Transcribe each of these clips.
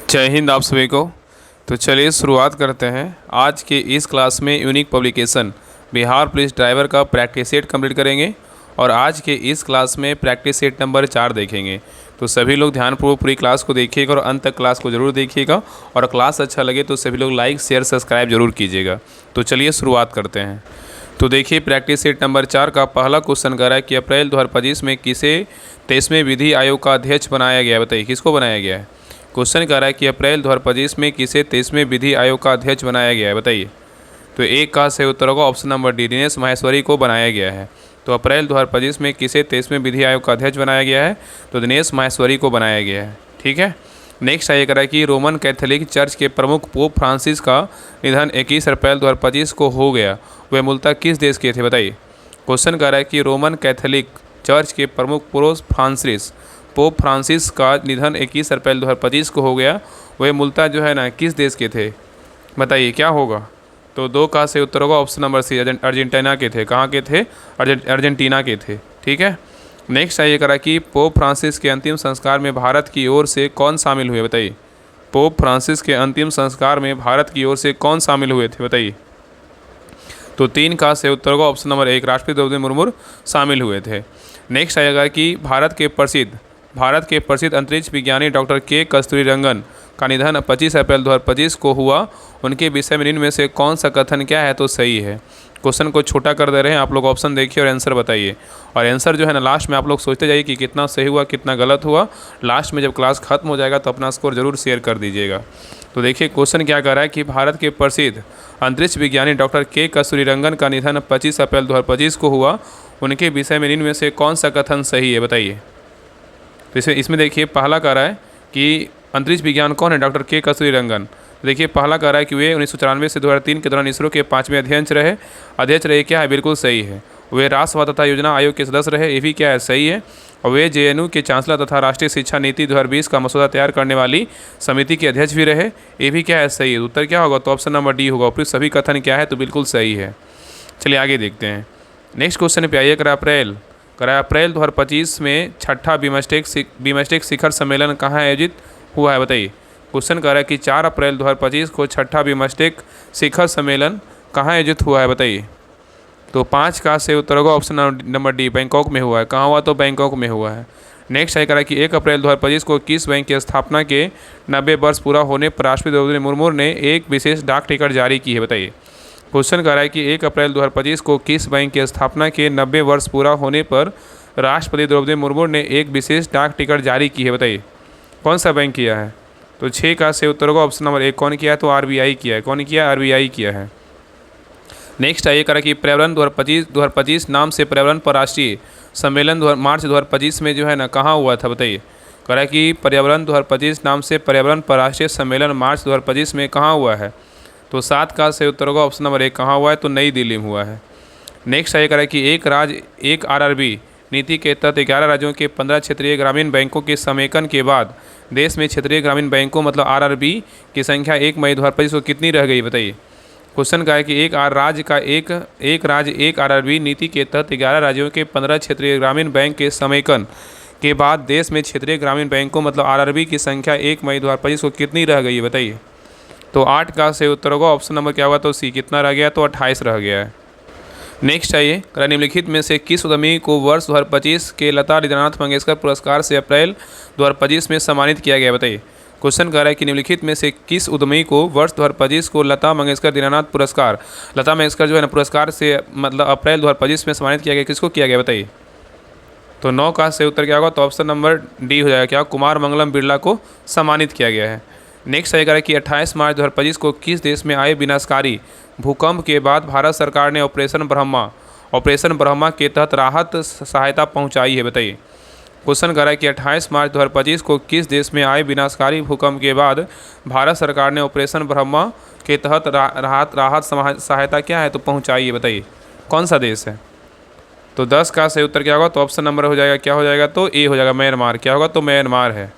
जय हिंद आप सभी को। तो चलिए शुरुआत करते हैं। आज के इस क्लास में unique publication Bihar police driver का प्रैक्टिस सेट कंप्लीट करेंगे और आज के इस क्लास में प्रैक्टिस सेट नंबर 4 देखेंगे। तो सभी लोग ध्यानपूर्वक पूरी क्लास को देखिएगा और अंत तक क्लास को ज़रूर देखिएगा और क्लास अच्छा लगे तो सभी लोग लाइक शेयर सब्सक्राइब जरूर कीजिएगा। तो चलिए शुरुआत करते हैं। तो देखिए प्रैक्टिस सेट नंबर 4 का पहला क्वेश्चन कह रहा है कि अप्रैल 2025 में किसे 23वें विधि आयोग का अध्यक्ष बनाया गया है। बताइए किसको बनाया गया है। क्वेश्चन कह रहा है कि अप्रैल 2025 में किसे 23वें विधि आयोग का अध्यक्ष बनाया गया है। बताइए। तो एक का सही उत्तर होगा option number D, Dinesh Maheshwari को बनाया गया है। तो अप्रैल 2025 में किसे 23वें विधि आयोग का अध्यक्ष बनाया गया है, तो दिनेश माहेश्वरी को बनाया गया है। ठीक है। नेक्स्ट ये कह रहा है कि रोमन कैथोलिक चर्च के प्रमुख पोप फ्रांसिस का निधन 21 अप्रैल 2025 को हो गया, वे मूलतः किस देश के थे। बताइए। क्वेश्चन कह रहा है कि रोमन कैथोलिक चर्च के प्रमुख पोप फ्रांसिस का निधन 21 अप्रैल 2025 को हो गया, वे मूलतः जो है ना किस देश के थे। बताइए क्या होगा। तो 2 का सही उत्तर होगा ऑप्शन नंबर सी, अर्जेंटीना के थे। कहाँ के थे। अर्जेंटीना के थे। ठीक है। नेक्स्ट ये करा कि पोप फ्रांसिस के अंतिम संस्कार में भारत की ओर से कौन शामिल हुए। बताइए। पोप फ्रांसिस के अंतिम संस्कार में भारत की ओर से कौन शामिल हुए थे। बताइए। तो 3 का सही उत्तर होगा ऑप्शन नंबर 1, राष्ट्रपति द्रौपदी मुर्मू शामिल हुए थे। नेक्स्ट आएगा कि भारत के प्रसिद्ध अंतरिक्ष विज्ञानी डॉक्टर के कस्तूरीरंगन का निधन 25 अप्रैल 2025 को हुआ, उनके विषय में इनमें से कौन सा कथन क्या है तो सही है। क्वेश्चन को छोटा कर दे रहे हैं आप लोग, ऑप्शन देखिए और आंसर बताइए। और आंसर जो है ना लास्ट में आप लोग सोचते जाइए कि कितना सही हुआ कितना गलत हुआ। लास्ट में जब क्लास खत्म हो जाएगा तो अपना स्कोर जरूर शेयर कर दीजिएगा। तो देखिए क्वेश्चन क्या कर रहा है कि भारत के प्रसिद्ध अंतरिक्ष विज्ञानी डॉक्टर के कस्तूरीरंगन का निधन 25 अप्रैल 2025 को हुआ, उनके विषय में इनमें से कौन सा कथन सही है। बताइए। तो इसमें देखिए पहला कह रहा है कि अंतरिक्ष विज्ञान कौन है, डॉक्टर के कस्तूरीरंगन। देखिए पहला कह रहा है कि वे 1994 से 2003 के दौरान इसरो के 5वें अध्यक्ष रहे। क्या है, बिल्कुल सही है। वे राष्ट्रसभा तथा योजना आयोग के सदस्य रहे, ये भी क्या है, सही है। और वे जेएनयू के चांसलर तथा राष्ट्रीय शिक्षा नीति 2020 का मसौदा तैयार करने वाली समिति के अध्यक्ष भी रहे, ये भी क्या है, सही है। उत्तर क्या होगा, तो ऑप्शन नंबर डी होगा। फिर सभी कथन क्या है, तो बिल्कुल सही है। चलिए आगे देखते हैं। नेक्स्ट क्वेश्चन पे आइए। अप्रैल 2025 में छठा बिमस्टेक शिखर सम्मेलन कहाँ आयोजित हुआ है। बताइए। क्वेश्चन कह रहा है कि 4 अप्रैल 2025 को छठा बिमस्टेक शिखर सम्मेलन कहाँ आयोजित हुआ है। बताइए। तो 5 का सही उत्तर होगा ऑप्शन नंबर डी, बैंकॉक में हुआ है। कहाँ हुआ, तो बैंकॉक में हुआ है। नेक्स्ट है कह रहा है कि 1 अप्रैल 2025 को किस बैंक की स्थापना के 90 वर्ष पूरा होने पर राष्ट्रपति द्रौपदी मुर्मू ने एक विशेष डाक टिकट जारी की है। बताइए। क्वेश्चन कह रहा है कि 1 अप्रैल 2025 को किस बैंक की स्थापना के 90 वर्ष पूरा होने पर राष्ट्रपति द्रौपदी मुर्मू ने एक विशेष डाक टिकट जारी की है। बताइए कौन सा बैंक किया है। तो 6 का सही उत्तर होगा ऑप्शन नंबर 1, कौन किया है, तो आरबीआई किया है। कौन किया है, आरबीआई किया है। नेक्स्ट है ये कह रहा है कि पर्यावरण 2025 नाम से पर्यावरण पर राष्ट्रीय सम्मेलन मार्च 2025 में जो है ना कहाँ हुआ था। बताइए। कह रहा है कि पर्यावरण 2025 नाम से पर्यावरण पर राष्ट्रीय सम्मेलन मार्च 2025 में कहाँ हुआ है। तो 7 का सही उत्तर होगा ऑप्शन नंबर 1, कहाँ हुआ है, तो नई दिल्ली में हुआ है। नेक्स्ट है कह रहा है कि एक राज्य एक आरआरबी नीति के तहत 11 राज्यों के 15 क्षेत्रीय ग्रामीण बैंकों के समेकन के बाद देश में क्षेत्रीय ग्रामीण बैंकों मतलब आरआरबी की संख्या 1 मई 2025 को कितनी रह गई। बताइए। क्वेश्चन का है कि एक राज्य एक आरआरबी नीति के तहत 11 राज्यों के 15 क्षेत्रीय ग्रामीण बैंक के समेकन के बाद देश में क्षेत्रीय ग्रामीण बैंकों मतलब आरआरबी की संख्या 1 मई 2025 को कितनी रह गई है। बताइए। तो 8 का सही उत्तर होगा ऑप्शन नंबर क्या हुआ, तो सी, कितना रह गया, तो 28 रह गया है। नेक्स्ट है निम्नलिखित में से किस उद्यमी को वर्ष 2025 के लता दीनानाथ मंगेशकर पुरस्कार से अप्रैल 2025 में सम्मानित किया गया। बताइए। क्वेश्चन कह रहा है कि निम्नलिखित में से किस उद्यमी को वर्ष 2025 को लता मंगेशकर दीनानाथ पुरस्कार, लता मंगेशकर जो है ना पुरस्कार से मतलब अप्रैल 2025 में सम्मानित किया गया, किसको किया गया। बताइए। तो 9 का सही उत्तर क्या होगा, तो ऑप्शन नंबर डी हो जाएगा। क्या, कुमार मंगलम बिरला को सम्मानित किया गया है। नेक्स्ट है कह रहा है कि 28 मार्च 2025 को किस देश में आए विनाशकारी भूकंप के बाद भारत सरकार ने ऑपरेशन ब्रह्मा के तहत राहत सहायता पहुंचाई है। बताइए। क्वेश्चन कर रहा है कि 28 मार्च 2025 को किस देश में आए विनाशकारी भूकंप के बाद भारत सरकार ने ऑपरेशन ब्रह्मा के तहत राहत सहायता क्या है, तो पहुंचाई है। बताइए कौन सा देश है। तो 10 का सही उत्तर क्या होगा, तो ऑप्शन नंबर हो जाएगा, क्या हो जाएगा, तो ए हो जाएगा, म्यांमार। क्या होगा, तो म्यांमार है।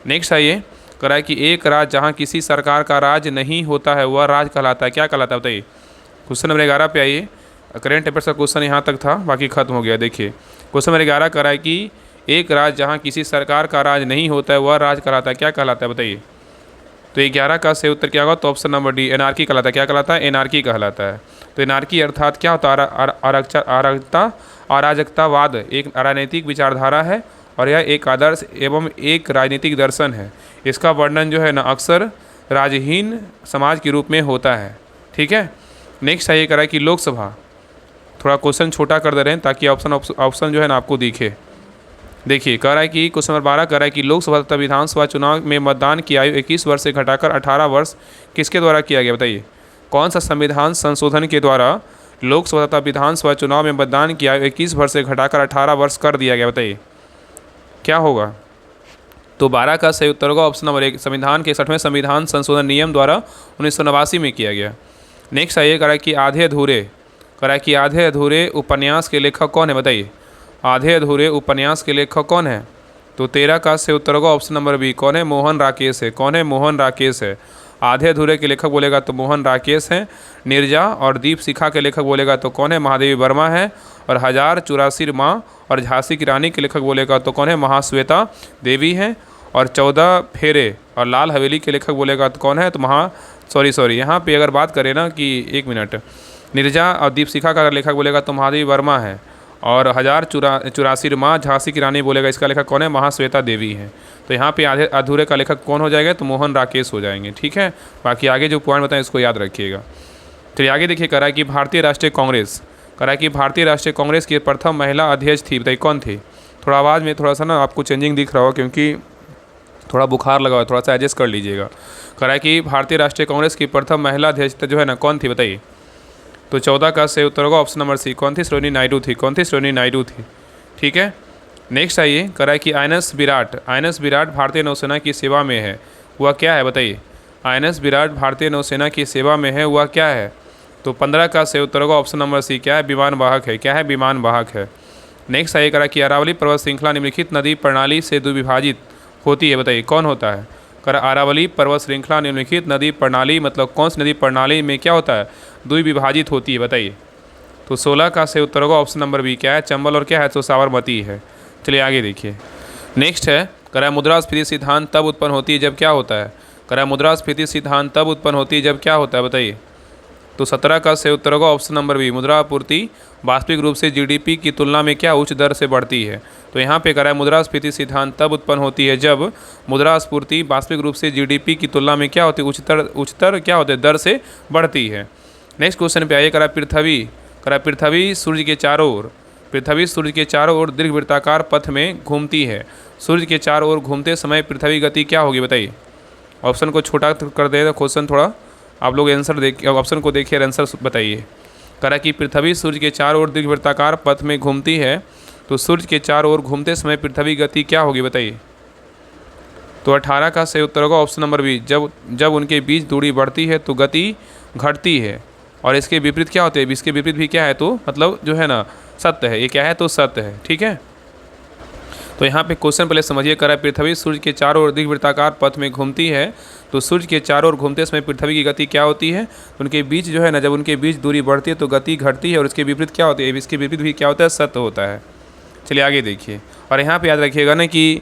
नेक्स्ट है ये कह रहा है कि एक राज्य जहाँ किसी सरकार का राज नहीं होता है वह राज कहलाता है, क्या कहलाता है। बताइए। क्वेश्चन नंबर 11 पे आइए। करेंट अफेयर्स का क्वेश्चन यहाँ तक था, बाकी खत्म हो गया। देखिए क्वेश्चन नंबर 11 कह रहा है कि एक राज्य जहाँ किसी सरकार का राज नहीं होता है वह राज कहलाता है, क्या कहलाता है। बताइए। तो 11 का सही उत्तर क्या होगा? तो ऑप्शन नंबर डी एनार्की कहलाता है। क्या कहलाता है? एनार्की कहलाता है। तो एनार्की अर्थात क्या होता है? अराजकतावाद एक राजनीतिक विचारधारा है और यह एक आदर्श एवं एक राजनीतिक दर्शन है। इसका वर्णन जो है ना अक्सर राजहीन समाज के रूप में होता है। ठीक है। नेक्स्ट है ये करा कि लोकसभा, थोड़ा क्वेश्चन छोटा कर दे रहे हैं ताकि ऑप्शन जो है ना आपको दिखे। देखिए कह रहा है कि क्वेश्चन नंबर 12 कह रहा है कि लोकसभा तथा विधानसभा चुनाव में मतदान की आयु 21 वर्ष से घटाकर 18 वर्ष किसके द्वारा किया गया? बताइए कौन सा संविधान संशोधन के द्वारा लोकसभा तथा विधानसभा चुनाव में मतदान की आयु 21 वर्ष से घटाकर 18 वर्ष कर दिया गया? बताइए क्या होगा? तो 12 का सही उत्तर होगा ऑप्शन नंबर 1, संविधान के 60वें संविधान संशोधन नियम द्वारा 1989 में किया गया। नेक्स्ट है ये कह रहा है कि आधे अधूरे उपन्यास के लेखक कौन है? बताइए आधे अधूरे उपन्यास के लेखक कौन है? तो 13 का सही उत्तर होगा ऑप्शन नंबर बी, कौन है? मोहन राकेश है। कौन है? मोहन राकेश है। आधे अधूरे के लेखक बोलेगा तो मोहन राकेश हैं। नीरजा और दीप शिखा के लेखक बोलेगा तो कौन है? महादेवी वर्मा है। और 1084 माँ और झांसी की रानी के लेखक बोलेगा तो कौन है? महाश्वेता देवी हैं। और 14 फेरे और लाल हवेली के लेखक बोलेगा तो कौन है? तो सॉरी यहाँ पे अगर बात करें ना कि 1 मिनट, नीरजा और दीप शिखा का लेखक बोलेगा तो महादेवी वर्मा है। और 1084 माँ झांसी की रानी बोलेगा इसका लेखक कौन है? महाश्वेता देवी है। तो यहाँ पे आधे अधूरे का लेखक कौन हो जाएगा? तो मोहन राकेश हो जाएंगे। ठीक है। बाकी आगे जो पॉइंट बताएं इसको याद रखिएगा। चलिए आगे देखिए कह रहा है कि भारतीय राष्ट्रीय कांग्रेस की प्रथम महिला अध्यक्ष थी। बताइए कौन थी? थोड़ा आवाज़ में थोड़ा सा ना आपको चेंजिंग दिख रहा हो क्योंकि थोड़ा बुखार लगा हुआ, थोड़ा सा एडजस्ट कर लीजिएगा। कह रहा है कि भारतीय राष्ट्रीय कांग्रेस की प्रथम महिला अध्यक्ष जो है ना कौन थी? बताइए। तो 14 का सही उत्तर होगा ऑप्शन नंबर सी, कौन थी? सरोजिनी नायडू थी। कौन थी? सरोजिनी नायडू थी। ठीक है। नेक्स्ट आइए कह रहा है कि आईएनएस विराट भारतीय नौसेना की सेवा में है, वह क्या है? बताइए आईएनएस विराट भारतीय नौसेना की सेवा में है, वह क्या है? तो 15 का सही उत्तर होगा ऑप्शन नंबर सी, क्या है? विमान वाहक है। क्या है? विमान वाहक है। नेक्स्ट आइए कह रहा है कि अरावली पर्वत श्रृंखला निम्नलिखित नदी प्रणाली से द्विविभाजित होती है। बताइए कौन होता है? कर अरावली पर्वत श्रृंखला निम्नलिखित नदी प्रणाली मतलब कौन सी नदी प्रणाली में क्या होता है? द्विविभाजित होती है। बताइए। तो 16 का सही उत्तर होगा ऑप्शन नंबर बी, क्या है? चंबल। और क्या है? तो साबरमती है। चलिए आगे देखिए। नेक्स्ट है कह रहा है मुद्रास्फीति सिद्धांत तब उत्पन्न होती है जब क्या होता है? कह रहा है मुद्रास्फीति सिद्धांत तब उत्पन्न होती है जब क्या होता है? बताइए। तो 17 का सही उत्तर होगा ऑप्शन नंबर बी, मुद्रा आपूर्ति वास्तविक रूप से जीडीपी की तुलना में क्या उच्च दर से बढ़ती है। तो यहाँ पे कह रहा है मुद्रास्फीति सिद्धांत तब उत्पन्न होती है जब मुद्रास्फीति वास्तविक रूप से जीडीपी की तुलना में क्या होती है? उच्चतर क्या होते हैं? दर से बढ़ती है। नेक्स्ट क्वेश्चन पे आइए। कह रहा है पृथ्वी सूर्य के चारों ओर दीर्घवृत्ताकार पथ में घूमती है। सूर्य के चारों ओर घूमते समय पृथ्वी गति क्या होगी? बताइए। ऑप्शन को छोटा कर दे क्वेश्चन, थोड़ा आप लोग आंसर देखिए, ऑप्शन को देखिए और आंसर बताइए। कह रहा है कि पृथ्वी सूर्य के चारों ओर दीर्घवृत्ताकार पथ में घूमती है, तो सूर्य के चारों ओर घूमते समय पृथ्वी गति क्या होगी? बताइए। तो 18 का सही उत्तर होगा ऑप्शन नंबर बी, जब उनके बीच दूरी बढ़ती है तो गति घटती है। और इसके विपरीत क्या होते हैं? इसके विपरीत भी क्या है? तो मतलब जो है ना सत्य है। ये क्या है? तो सत्य है। ठीक है। तो यहाँ पे क्वेश्चन पहले समझिए। कह रहा है पृथ्वी सूर्य के चारों ओर दीर्घवृत्ताकार पथ में घूमती है, तो सूर्य के चारों ओर घूमते समय पृथ्वी की गति क्या होती है? तो उनके बीच जो है ना, जब उनके बीच दूरी बढ़ती है तो गति घटती है। और इसके विपरीत क्या होती है? इसके विपरीत भी क्या होता है? सत्य होता है। चलिए आगे देखिए। और यहाँ पे याद रखिएगा ना कि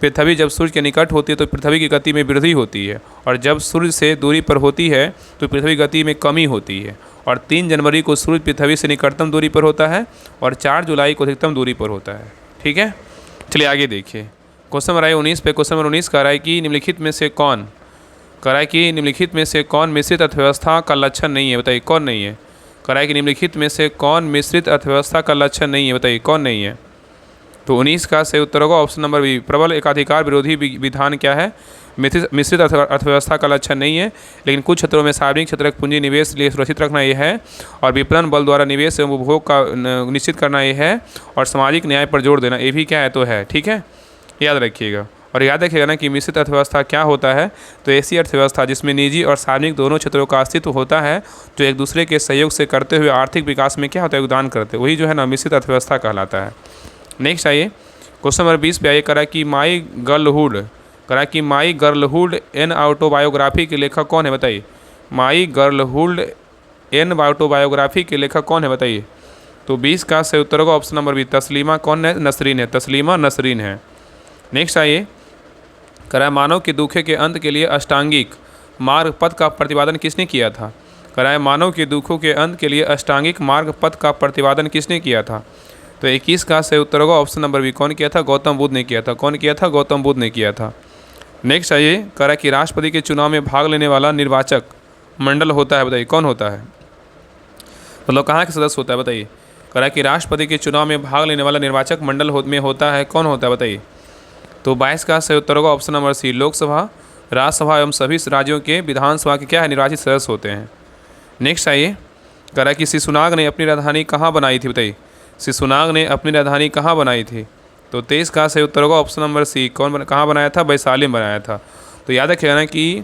पृथ्वी जब सूर्य के निकट होती है तो पृथ्वी की गति में वृद्धि होती है, और जब सूर्य से दूरी पर होती है तो पृथ्वी गति में कमी होती है। और 3 जनवरी को सूर्य पृथ्वी से निकटतम दूरी पर होता है और 4 जुलाई को अधिकतम दूरी पर होता है। ठीक है। चलिए आगे देखिए। क्वेश्चन नंबर 19 पे क्वेश्चन नंबर 19 कह रहा है कि निम्नलिखित में से कौन मिश्रित अर्थव्यवस्था का लक्षण नहीं है? बताइए कौन नहीं है? कह रहा है कि निम्नलिखित में से कौन मिश्रित अर्थव्यवस्था का लक्षण नहीं है? बताइए कौन नहीं है? तो 19 का सही उत्तर होगा ऑप्शन नंबर बी, प्रबल एकाधिकार विरोधी विधान क्या है? मिश्रित अर्थव्यवस्था का लक्षण नहीं है, लेकिन कुछ क्षेत्रों में सार्वजनिक क्षेत्रक पूंजी निवेश लिए सुरक्षित रखना ये है, और विपणन बल द्वारा निवेश एवं उपभोग का निश्चित करना ये है, और सामाजिक न्याय पर जोर देना ये भी क्या है? तो है। ठीक है, याद रखिएगा। और याद रखिएगा ना कि मिश्रित अर्थव्यवस्था क्या होता है? तो ऐसी अर्थव्यवस्था जिसमें निजी और सार्वजनिक दोनों क्षेत्रों का अस्तित्व होता है, जो एक दूसरे के सहयोग से करते हुए आर्थिक विकास में क्या होता है? योगदान करते, वही जो है ना मिश्रित अर्थव्यवस्था कहलाता है। नेक्स्ट आइए क्वेश्चन नंबर 20 पे आइए। करा कि माई गर्लहुड एन ऑटोबायोग्राफी के लेखक कौन है? बताइए। माई गर्लहुड एन ऑटोबायोग्राफी के लेखक कौन है? बताइए। तो 20 का सही उत्तर होगा ऑप्शन नंबर बी, तस्लीमा कौन है? नसरीन है। तस्लीमा नसरीन है। नेक्स्ट आइए करा मानव के दुखे के अंत के लिए अष्टांगिक मार्ग पथ का प्रतिपादन किसने किया था? करा मानव के दुखों के अंत के लिए अष्टांगिक मार्ग पथ का प्रतिपादन किसने किया था? तो 21 का सही उत्तर होगा ऑप्शन नंबर बी। कौन किया था? गौतम बुद्ध ने किया था। कौन किया था? गौतम बुद्ध ने किया था। नेक्स्ट आइए, करा कि राष्ट्रपति के चुनाव में भाग लेने वाला निर्वाचक मंडल होता है, बताइए कौन होता है? मतलब कहाँ के सदस्य होता है, बताइए। करा कि राष्ट्रपति के चुनाव में भाग लेने वाला निर्वाचक मंडल में होता है, कौन होता है, बताइए। तो 22 का सही उत्तर होगा option number C. Lok Sabha, Rajya Sabha एवं सभी राज्यों के विधानसभा के क्या है? निर्वाचित सदस्य होते हैं। नेक्स्ट आइए, करा कि शिशुनाग ने अपनी राजधानी कहाँ बनाई थी, बताइए। शिशुनाग ने अपनी राजधानी कहाँ बनाई थी? तो 23 का सही उत्तर होगा ऑप्शन नंबर सी। कहाँ बनाया था? वैशाली में बनाया था। तो याद रखिएगा ना कि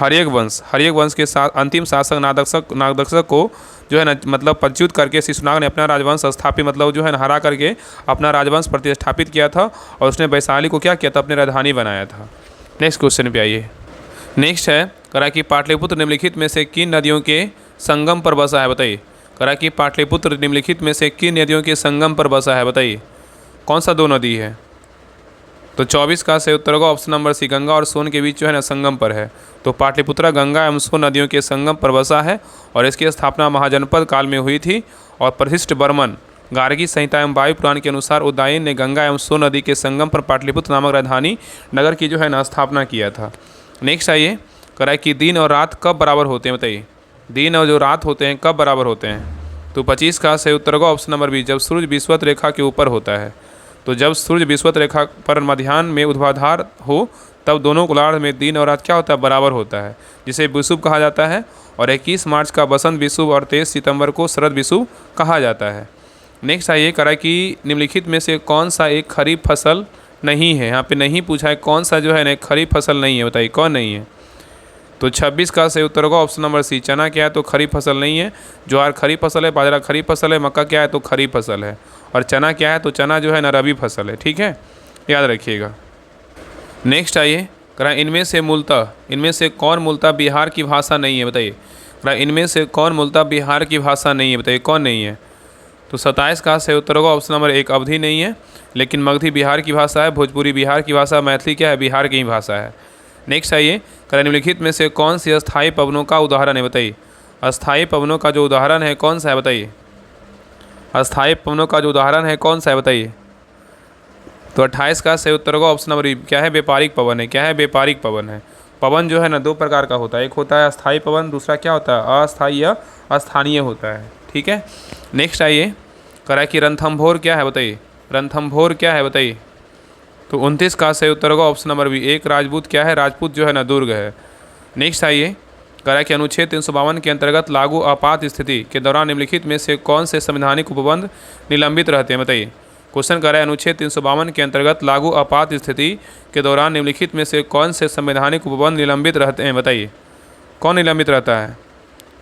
हर्यक वंश के साथ अंतिम शासक नागदक्षक को जो है ना मतलब पदच्युत करके शिशुनाग ने अपना राजवंश स्थापित मतलब जो है ना हरा करके अपना राजवंश प्रतिष्ठापित किया था और उसने वैशाली को क्या किया था? अपनी राजधानी बनाया था। नेक्स्ट क्वेश्चन पे आइए। नेक्स्ट है, करा कि पाटलिपुत्र निम्नलिखित में से किन नदियों के संगम पर बसा है, बताइए। करा कि पाटलिपुत्र निम्नलिखित में से किन नदियों के संगम पर बसा है, बताइए। कौन सा दो नदी है? तो 24 का सही उत्तर होगा ऑप्शन नंबर सी। गंगा और सोन के बीच जो है ना संगम पर है। तो पाटलिपुत्र गंगा एवं सोन नदियों के संगम पर बसा है और इसकी स्थापना महाजनपद काल में हुई थी। और प्रतिष्ठ बर्मन गार्गी संहिता एवं वायु पुराण के अनुसार उदयन ने गंगा एवं सोन नदी के संगम पर पाटलिपुत्र नामक राजधानी नगर की जो है ना स्थापना किया था। नेक्स्ट आइए, करा कि दिन और रात कब बराबर होते हैं, बताइए। दिन और जो रात होते हैं कब बराबर होते हैं? तो 25 का सही उत्तर होगा ऑप्शन नंबर बी। जब सूर्य विषुवत रेखा के ऊपर होता है। तो जब सूर्य विषुवत रेखा पर मध्याह्न में ऊर्ध्वाधर हो तब दोनों गोलार्ध में दिन और रात क्या होता है? बराबर होता है, जिसे विषुव कहा जाता है। और 21 मार्च का बसंत विषुव और 23 सितंबर को शरद विषुव कहा जाता है। नेक्स्ट आइए, करा कि निम्नलिखित में से कौन सा एक खरीफ फसल नहीं है? यहाँ पे नहीं पूछा है, कौन सा जो है ना खरीफ फसल नहीं है, बताइए कौन नहीं है? तो 26 का सही उत्तर होगा ऑप्शन नंबर सी। चना क्या है? तो खरीफ फसल नहीं है। ज्वार खरीफ फसल है, बाजरा खरीफ फसल है, मक्का क्या है? तो खरीफ फसल है। और चना क्या है? तो चना जो है ना रबी फसल है। ठीक है, याद रखिएगा। नेक्स्ट आइए, करा इनमें से कौन मूलतः बिहार की भाषा नहीं है, बताइए। करा इनमें से कौन मूलतः बिहार की भाषा नहीं है, बताइए कौन नहीं है? तो 27 का सही उत्तर होगा ऑप्शन नंबर 1। अवधी नहीं है, लेकिन मगधी बिहार की भाषा है, भोजपुरी बिहार की भाषा, मैथिली क्या है? बिहार की ही भाषा है। नेक्स्ट आइए, करा निम्नलिखित में से कौन सी अस्थायी पवनों का उदाहरण है, बताइए। अस्थायी पवनों का जो उदाहरण है कौन सा है, बताइए। अस्थायी पवनों का जो उदाहरण है कौन सा है, बताइए। तो 28 का सही उत्तर होगा ऑप्शन नंबर क्या है? व्यापारिक पवन है। क्या है? व्यापारिक पवन है। पवन जो है ना दो प्रकार का होता है, एक होता है अस्थायी पवन, दूसरा क्या होता है? अस्थायी या अस्थानीय होता है। ठीक है, नेक्स्ट आइए, करा कि रणथंभौर क्या है, बताइए। रणथंभौर क्या है, बताइए। तो 29 का सही उत्तर होगा ऑप्शन नंबर बी। एक राजपूत क्या है? राजपूत जो है ना दुर्ग है। नेक्स्ट आइए, करा कि अनुच्छेद 352 के अंतर्गत लागू आपात स्थिति के दौरान निम्नलिखित में से कौन से संवैधानिक उपबंध निलंबित रहते हैं, बताइए। क्वेश्चन कर रहा है अनुच्छेद 352 के अंतर्गत लागू आपात स्थिति के दौरान निम्नलिखित में से कौन से संवैधानिक उपबंध निलंबित रहते हैं, बताइए कौन निलंबित रहता है।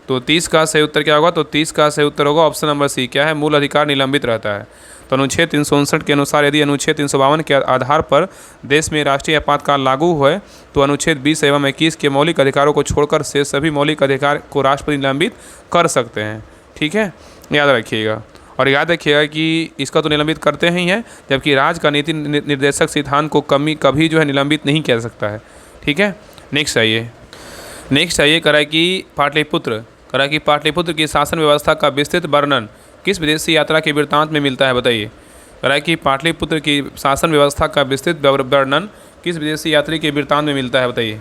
तो 30 का सही उत्तर क्या होगा? तो 30 का सही उत्तर होगा ऑप्शन नंबर सी। क्या है? मूल अधिकार निलंबित रहता है। तो अनुच्छेद 359 के अनुसार यदि अनुच्छेद 352 के आधार पर देश में राष्ट्रीय आपातकाल लागू हुए तो अनुच्छेद 20 एवं 21 के मौलिक अधिकारों को छोड़कर से सभी मौलिक अधिकार को राष्ट्रपति निलंबित कर सकते हैं। ठीक है, याद रखिएगा। और याद रखिएगा कि इसका तो निलंबित करते ही हैं, जबकि राज्य का नीति निर्देशक सिद्धांत को कभी जो है निलंबित नहीं किया सकता है। ठीक है, नेक्स्ट आइए करा कि पाटलिपुत्र की शासन व्यवस्था का विस्तृत वर्णन किस विदेशी यात्रा के वृत्तांत में मिलता है, बताइए। करा कि पाटलिपुत्र की शासन व्यवस्था का विस्तृत वर्णन किस विदेशी यात्री के वृत्तांत में मिलता है, बताइए।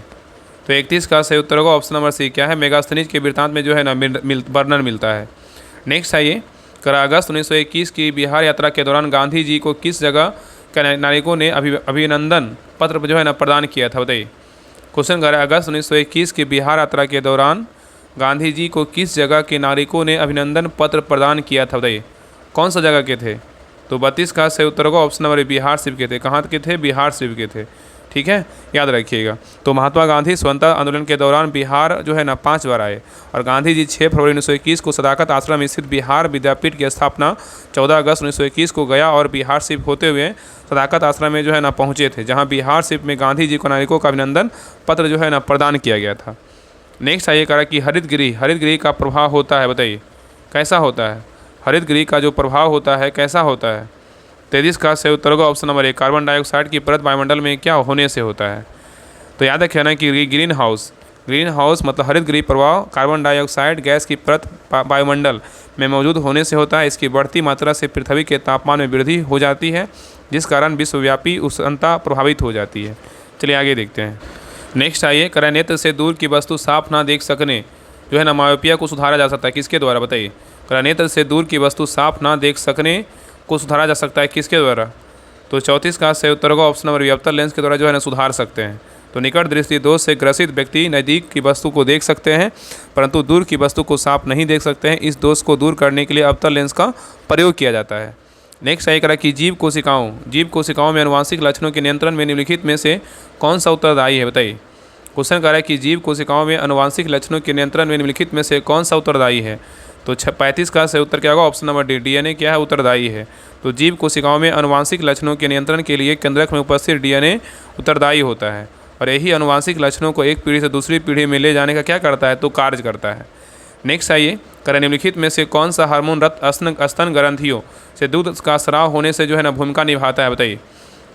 तो 31 का सही उत्तर होगा ऑप्शन नंबर सी। क्या है? मेगास्थनीज के वृत्तांत में जो है ना वर्णन मिलता है। नेक्स्ट आइए, करा अगस्त 1921 की बिहार यात्रा के दौरान गांधी जी को किस जगह के नागरिकों ने अभिनंदन पत्र जो है ना प्रदान किया था, बताइए। क्वेश्चन कर रहा है अगस्त 1921 की बिहार यात्रा के दौरान गांधी जी को किस जगह के नागरिकों ने अभिनंदन पत्र प्रदान किया था, बताइए कौन सा जगह के थे। तो 32 का सही उत्तर होगा ऑप्शन नंबर बिहार शिव के थे। कहाँ के थे? बिहार शिव के थे। ठीक है, याद रखिएगा। तो महात्मा गांधी स्वतंत्रता आंदोलन के दौरान बिहार जो है ना 5 बार आए और गांधी जी 6 फरवरी 1921 को सदाकत आश्रम स्थित बिहार विद्यापीठ की स्थापना 14 अगस्त 1921 को गया और बिहार शिव होते हुए सदाकत आश्रम में जो है ना पहुँचे थे, जहाँ बिहार शिव में गांधी जी को नागरिकों का अभिनंदन पत्र जो है ना प्रदान किया गया था। नेक्स्ट आइए करा कि हरितगृह का प्रभाव होता है, बताइए कैसा होता है। हरितगृह का जो प्रभाव होता है कैसा होता है। 33 का सही उत्तर होगा ऑप्शन नंबर 1। कार्बन डाइऑक्साइड की परत वायुमंडल में क्या होने से होता है। तो याद रखिए ना कि ग्रीन हाउस मतलब हरित गृह प्रभाव कार्बन डाइऑक्साइड गैस की परत वायुमंडल में मौजूद होने से होता है। इसकी बढ़ती मात्रा से पृथ्वी के तापमान में वृद्धि हो जाती है, जिस कारण विश्वव्यापी उष्णता प्रभावित हो जाती है। चलिए आगे देखते हैं। नेक्स्ट आइए, नेत्र से दूर की वस्तु साफ ना देख सकने जो है ना मायोपिया को सुधारा जा सकता है किसके द्वारा, बताइए। नेत्र से दूर की वस्तु साफ ना देख सकने को सुधारा जा सकता है किसके द्वारा, तो 34 का सही उत्तर होगा ऑप्शन नंबर बी, अवतल लेंस के द्वारा जो है ना सुधार सकते हैं। तो निकट दृष्टि दोष से ग्रसित व्यक्ति नज़दीक की वस्तु को देख सकते हैं परंतु दूर की वस्तु को साफ नहीं देख सकते हैं। इस दोष को दूर करने के लिए अवतल लेंस का प्रयोग किया जाता है। नेक्स्ट सही करा कि जीव कोशिकाओं में आनुवांशिक लक्षणों के नियंत्रण में निम्नलिखित में से कौन सा उत्तरदायी है, बताइए। क्वेश्चन कह रहा है कि जीव कोशिकाओं में आनुवांशिक लक्षणों के नियंत्रण में निम्नलिखित में से कौन सा उत्तरदायी है, तो 35 का सही उत्तर क्या होगा, ऑप्शन नंबर डी, डीएनए क्या है उत्तरदायी है। तो जीव कोशिकाओं में आनुवांशिक लक्षणों के नियंत्रण के लिए केंद्रक में उपस्थित डीएनए उत्तरदायी होता है और यही आनुवांशिक लक्षणों को एक पीढ़ी से दूसरी पीढ़ी में ले जाने का क्या करता है, तो कार्य करता है। नेक्स्ट आइए, निम्नलिखित में से कौन सा हार्मोन रक्त स्तन ग्रंथियों से दूध का स्राव होने से जो है ना भूमिका निभाता है, बताइए।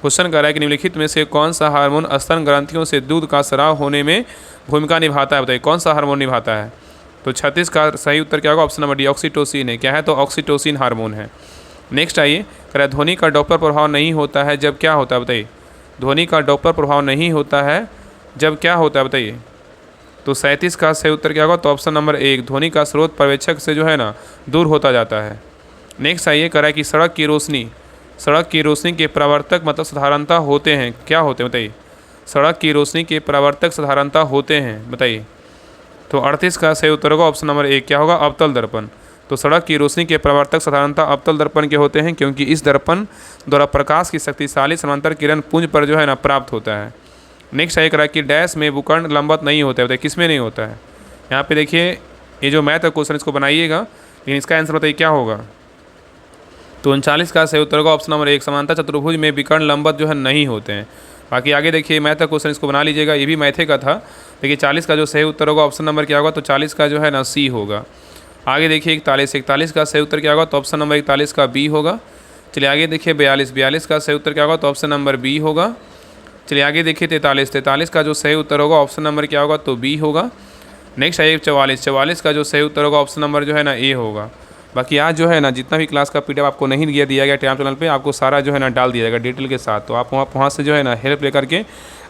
क्वेश्चन कर रहा है कि निम्नलिखित में से कौन सा हार्मोन स्तन ग्रंथियों से दूध का स्राव होने में भूमिका निभाता है, बताइए कौन सा हार्मोन निभाता है। तो 36 का सही उत्तर क्या होगा, ऑप्शन नंबर डी, ऑक्सीटोसिन है। क्या है, तो ऑक्सीटोसिन हार्मोन है। नेक्स्ट आइए, ध्वनि का डॉपलर प्रभाव नहीं होता है जब क्या होता है, बताइए। ध्वनि का डॉपलर प्रभाव नहीं होता है जब क्या होता है, बताइए। तो 37 का सही उत्तर क्या होगा, तो ऑप्शन नंबर एक, ध्वनि का स्रोत पर्यवेक्षक से जो है ना दूर होता जाता है। नेक्स्ट आइए, करा कि सड़क की रोशनी के परावर्तक मतलब साधारणतः होते हैं, क्या होते हैं, बताइए। सड़क की रोशनी के परावर्तक साधारणतः होते हैं, बताइए। तो 38 का सही उत्तर होगा ऑप्शन नंबर एक, क्या होगा, अवतल दर्पण। तो सड़क की रोशनी के परावर्तक साधारणतः अवतल दर्पण के होते हैं क्योंकि इस दर्पण द्वारा प्रकाश की शक्तिशाली समांतर किरण पुंज पर जो है ना प्राप्त होता है। नेक्स्ट आइए करा कि डैश में भूखंड लंबवत नहीं होता है, बताइए किस में नहीं होता है। यहाँ पे देखिए ये जो मैथ का क्वेश्चन इसको बनाइएगा, लेकिन इसका आंसर बताइए क्या होगा। तो 39 का सही उत्तर होगा ऑप्शन नंबर एक, समांतर चतुर्भुज में विकर्ण लंबवत जो है नहीं होते हैं। बाकी आगे देखिए मैथ का क्वेश्चन इसको बना लीजिएगा, ये भी मैथे का था। देखिए 40 का जो सही उत्तर होगा ऑप्शन नंबर क्या होगा, तो 40 का जो है ना सी होगा। आगे देखिए 41 का सही उत्तर क्या होगा, तो ऑप्शन नंबर 41 का बी होगा। चलिए आगे देखिए 42 का सही उत्तर क्या होगा, तो ऑप्शन नंबर बी होगा। चलिए आगे देखिए 43 का जो सही उत्तर होगा ऑप्शन नंबर क्या होगा, तो बी होगा। नेक्स्ट आइए 44 का जो सही उत्तर होगा ऑप्शन नंबर जो है ना ए होगा। बाकी आज जो है ना जितना भी क्लास का पीडीएफ आपको नहीं दिया गया टेलीग्राम चैनल पे, आपको सारा जो है ना डाल दिया जाएगा डिटेल के साथ। तो आप वहाँ से जो है ना हेल्प लेकर के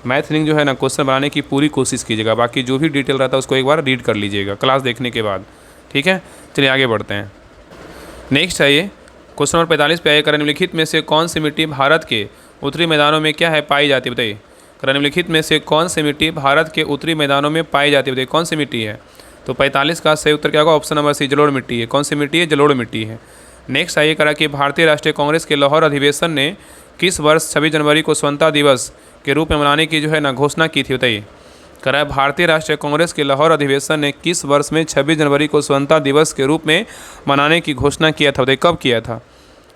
मैथ लिंक जो है ना क्वेश्चन बनाने की पूरी कोशिश कीजिएगा। बाकी जो भी डिटेल रहता है उसको एक बार रीड कर लीजिएगा क्लास देखने के बाद, ठीक है। चलिए आगे बढ़ते हैं। नेक्स्ट आइए क्वेश्चन नंबर 45 पे आइए, निम्नलिखित में से कौन सी मिट्टी भारत के उत्तरी मैदानों में क्या है पाई जाती है, बताइए। निम्नलिखित में से कौन सी मिट्टी भारत के उत्तरी मैदानों में पाई जाती है, बताइए कौन सी मिट्टी है। तो 45 का सही उत्तर क्या होगा, ऑप्शन नंबर सी, जलोढ़ मिट्टी है। कौन सी मिट्टी है, जलोढ़ मिट्टी है। नेक्स्ट आइए करा कि भारतीय राष्ट्रीय कांग्रेस के लाहौर अधिवेशन ने किस वर्ष 26 जनवरी को स्वतंत्रता दिवस के रूप में मनाने की जो है ना घोषणा की थी, बताइए। करा भारतीय राष्ट्रीय कांग्रेस के लाहौर अधिवेशन ने किस वर्ष में 26 जनवरी को स्वतंत्रता दिवस के रूप में मनाने की घोषणा किया था, बताइए कब किया था।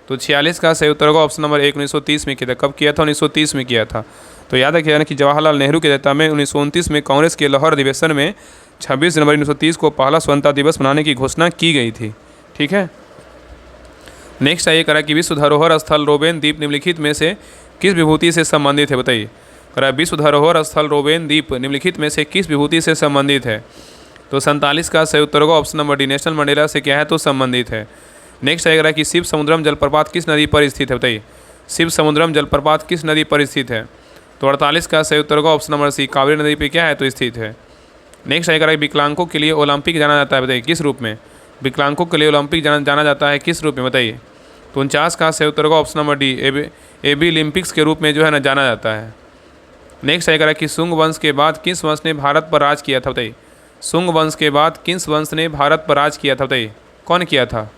तो 46 का सही उत्तर होगा ऑप्शन नंबर एक, 1930 में किया था। कब किया था, 1930 में किया था। तो याद रखिएगा ना कि जवाहरलाल नेहरू के नेतृत्व में 1929 में कांग्रेस के लाहौर अधिवेशन में 26 जनवरी 1930 को पहला स्वतंत्रता दिवस मनाने की घोषणा की गई थी, ठीक है। नेक्स्ट आइए करा कि विश्व धरोहर स्थल रोबेन द्वीप निम्नलिखित में से किस विभूति से संबंधित है, बताइए। करा विश्व धरोहर स्थल रोबेन द्वीप निम्नलिखित में से किस विभूति से संबंधित है। तो 47 का सही उत्तर होगा option number D, national Mandela से क्या है, तो संबंधित है। नेक्स्ट आइएगा कि शिव समुद्रम जलप्रपात किस नदी पर स्थित है, बताइए। शिव समुद्रम जलप्रपात किस नदी पर स्थित है। तो 48 का सही उत्तर होगा ऑप्शन नंबर सी, कावेरी नदी पर क्या है, तो स्थित है। नेक्स्ट आएगा विकलांगों के लिए ओलंपिक जाना जाता है, बताइए किस रूप में। विकलांगों के लिए ओलंपिक जाना जाता है किस रूप में, बताइए। तो 49 का सही उत्तर होगा ऑप्शन नंबर डी, एबी ओलंपिक्स के रूप में जो है ना जाना जाता है। नेक्स्ट आएगा कि सुंग वंश के बाद किस वंश ने भारत पर राज किया था, बताइए। सुंग वंश के बाद किस वंश ने भारत पर राज किया था, बताइए कौन किया था।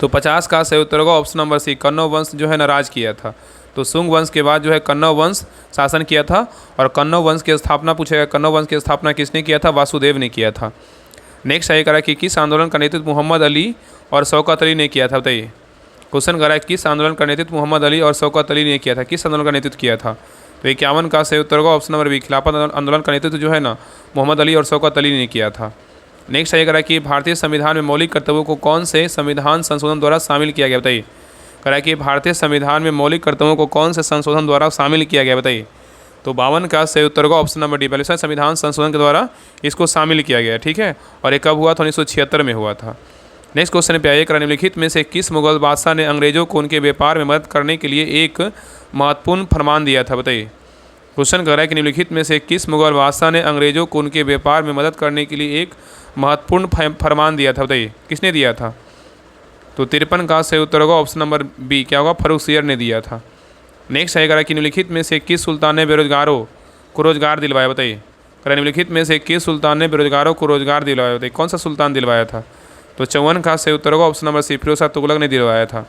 तो 50 का सही उत्तर होगा ऑप्शन नंबर सी, कन्नौज वंश जो है ना राज किया था। तो सुंग वंश के बाद जो है कन्नौज वंश शासन किया था और कन्नौज वंश की स्थापना पूछेगा, कन्नौज वंश की स्थापना किसने किया था, वासुदेव ने किया था। नेक्स्ट आइए करा कि किस आंदोलन का नेतृत्व मोहम्मद अली और शौकत अली ने किया था, बताइए। क्वेश्चन करा है किस आंदोलन का नेतृत्व मोहम्मद अली और शौकत अली ने किया था, किस आंदोलन का नेतृत्व किया था। तो 51 का सही उत्तर होगा ऑप्शन नंबर बी, खिलाफत आंदोलन का नेतृत्व जो है ना मोहम्मद अली और शौकत अली ने किया था। नेक्स्ट आइए करा कि भारतीय संविधान में मौलिक कर्तव्यों को कौन से संविधान संशोधन द्वारा शामिल किया गया, बताइए। करा कि भारतीय संविधान में मौलिक कर्तव्यों को कौन से संशोधन द्वारा शामिल किया गया, बताइए। तो 52 का सही उत्तर होगा ऑप्शन नंबर डी, बैलेंस संविधान संशोधन के द्वारा इसको शामिल किया गया, ठीक है। और ये कब हुआ था? 1976 में हुआ था। नेक्स्ट क्वेश्चन पे आइए, निम्नलिखित में से किस मुगल बादशाह ने अंग्रेजों को उनके व्यापार में मदद करने के लिए एक महत्वपूर्ण फरमान दिया था? बताइए। क्वेश्चन कर रहा है कि निम्नलिखित में से किस मुगल बादशाह ने अंग्रेजों को उनके व्यापार में मदद करने के लिए एक महत्वपूर्ण फरमान दिया था? बताइए किसने दिया था? तो 53 का सही उत्तर होगा ऑप्शन नंबर बी, क्या होगा? फर्रुखसियर ने दिया था। नेक्स्ट आएगा कि निम्नलिखित में से किस सुल्तान ने बेरोजगारों को रोजगार दिलवाया? बताइए। निम्नलिखित में से किस सुल्तान ने बेरोजगारों को रोजगार दिलवाया? बताइए कौन सा सुल्तान दिलवाया था? तो 54 का सही उत्तर होगा option number C, Firoz Shah Tughlaq ने दिलवाया था।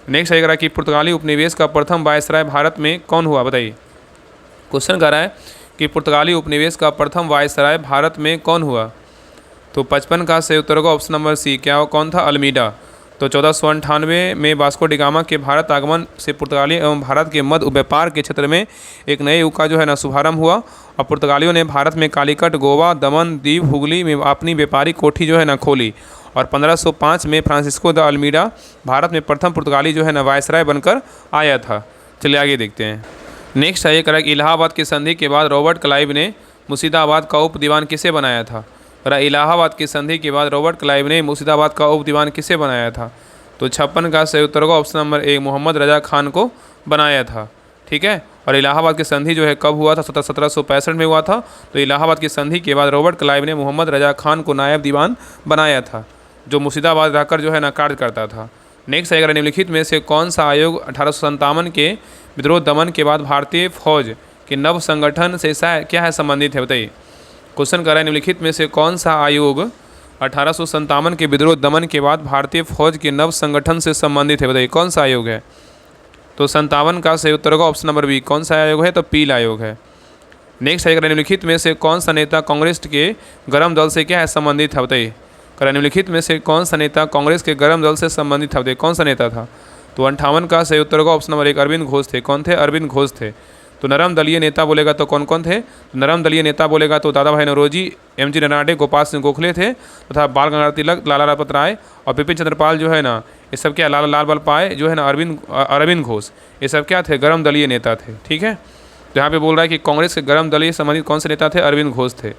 नेक्स्ट आएगा कि पुर्तगाली उपनिवेश का प्रथम वायसराय भारत में कौन हुआ? बताइए। क्वेश्चन कर रहा है कि पुर्तगाली उपनिवेश का प्रथम वायसराय भारत में कौन हुआ? तो 55 का सही उत्तर होगा ऑप्शन नंबर सी, क्या कौन था? अल्मीडा। तो 1498 में वास्को डी गामा के भारत आगमन से पुर्तगाली एवं भारत के मध्य व्यापार के क्षेत्र में एक नए युग का जो है ना शुभारंभ हुआ, और पुर्तगालियों ने भारत में कालीकट, गोवा, दमन दीव, हुगली में अपनी व्यापारिक कोठी जो है ना खोली, और 1505 में फ्रांसिस्को द अल्मीडा भारत में प्रथम पुर्तगाली जो है ना वायसराय बनकर आया था। चलिए आगे देखते हैं। नेक्स्ट है करा कि इलाहाबाद की संधि के बाद रॉबर्ट क्लाइव ने मुर्शिदाबाद का उप दीवान किसे बनाया था? इलाहाबाद की संधि के बाद रॉबर्ट क्लाइव ने मुर्शिदाबाद का उप दीवान किसे बनाया था? तो 56 का सही उत्तर होगा option number A, Mohammad Raza Khan को बनाया था, ठीक है। और इलाहाबाद की संधि जो है कब हुआ था? 1765 में हुआ था। तो इलाहाबाद की संधि के बाद रॉबर्ट क्लाइव ने मोहम्मद रजा खान को नायब दीवान बनाया था, जो मुर्शिदाबाद रहकर जो है ना कार्य करता था। नेक्स्ट आएगा निम्नलिखित में से कौन सा आयोग 1857 के विद्रोह दमन के बाद भारतीय फौज के नव संगठन से क्या है संबंधित है? बताइए। क्वेश्चन कर रहा है निम्नलिखित में से कौन सा आयोग 1857 के विद्रोह दमन के बाद भारतीय फौज के नव संगठन से संबंधित है? बताइए कौन सा आयोग है? तो 57 का सही उत्तर होगा ऑप्शन नंबर बी, कौन सा आयोग है? तो पील आयोग है। नेक्स्ट आएगा निम्नलिखित में से कौन सा नेता कांग्रेस के गर्म दल से क्या है संबंधित है? बताइए। निम्नलिखित में से कौन सा नेता कांग्रेस के गर्म दल से संबंधित था? बताइए कौन सा नेता था? तो 58 का सही उत्तर होगा ऑप्शन नंबर एक, अरविंद घोष थे। कौन थे? अरविंद घोष थे। तो नरम दलीय नेता बोलेगा तो कौन कौन थे? नरम दलीय नेता बोलेगा तो दादा भाई नौरोजी, एम जी रनाडे, गोपाल सिंह गोखले थे, तथा बाल गंगाधर तिलक, लाला लाजपत राय और बिपिन चंद्रपाल जो है ना, ये सब क्या लाल बल पाए जो है ना, अरविंद घोष, ये सब क्या थे? गर्म दलीय नेता थे, ठीक है। तो यहाँ पे बोल रहा है कि कांग्रेस के गर्म दलीय संबंधित कौन से नेता थे? अरविंद घोष थे।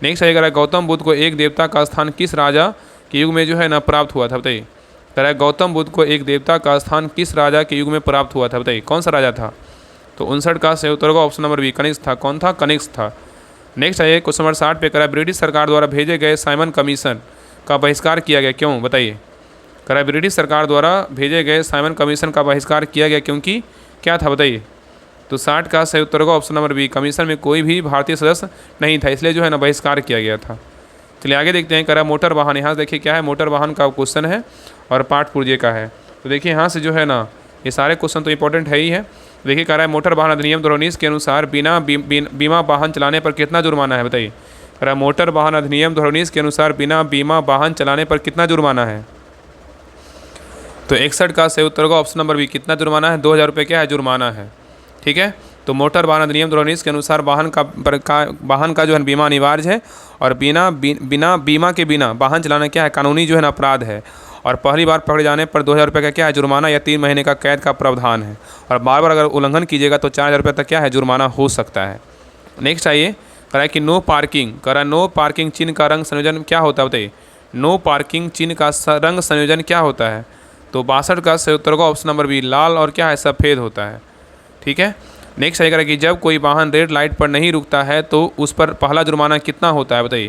नेक्स्ट आएगा गौतम बुद्ध को एक देवता का स्थान किस राजा के युग में जो है ना प्राप्त हुआ था? बताइए। गौतम बुद्ध को एक देवता का स्थान किस राजा के युग में प्राप्त हुआ था? बताइए कौन सा राजा था? तो 59 का सही उत्तर होगा ऑप्शन नंबर बी, कनिष्क था। कौन था? कनिष्क था। नेक्स्ट आइए क्वेश्चन नंबर 60 पे करा ब्रिटिश सरकार द्वारा भेजे गए साइमन कमीशन का बहिष्कार किया गया, क्यों? बताइए। करा ब्रिटिश सरकार द्वारा भेजे गए साइमन कमीशन का बहिष्कार किया गया क्योंकि क्या था? बताइए। तो 60 का सही उत्तर होगा ऑप्शन नंबर बी, कमीशन में कोई भी भारतीय सदस्य नहीं था, इसलिए जो है ना बहिष्कार किया गया था। चलिए आगे देखते हैं। करा मोटर वाहन, यहाँ देखिए क्या है, मोटर वाहन का क्वेश्चन है और पाठ पुर्जे का है। तो देखिए यहाँ से जो है ना, ये सारे क्वेश्चन तो इंपॉर्टेंट है ही है। देखिए कह रहा है मोटर वाहन अधिनियम 2019 के अनुसार बिना बीमा वाहन चलाने पर कितना जुर्माना है? बताइए। कह रहा है मोटर वाहन अधिनियम 2019 के अनुसार बिना बीमा वाहन चलाने पर कितना जुर्माना है? तो 61 का सही उत्तर होगा ऑप्शन नंबर बी, कितना जुर्माना है? 2000 रुपये क्या है? जुर्माना है, ठीक है। तो मोटर वाहन अधिनियम 2019 के अनुसार वाहन का जो है बीमा अनिवार्य है, और बिना बीमा के बिना वाहन चलाना क्या है? कानूनी जो है ना अपराध है, और पहली बार पकड़े जाने पर 2000 रुपये का क्या है? जुर्माना या 3 महीने का कैद का प्रावधान है, और बार बार अगर उल्लंघन कीजिएगा तो 4000 रुपये तक क्या है? जुर्माना हो सकता है। नेक्स्ट आइए, कह रहा है कि नो पार्किंग, कह रहा है नो पार्किंग चिन्ह का रंग संयोजन क्या होता है? बताइए। नो पार्किंग चिन्ह का रंग संयोजन क्या होता है? तो 62 का सही उत्तर होगा ऑप्शन नंबर बी, लाल और क्या है? सफ़ेद होता है, ठीक है। नेक्स्ट आइए, कह रहा है कि जब कोई वाहन रेड लाइट पर नहीं रुकता है तो उस पर पहला जुर्माना कितना होता है? बताइए।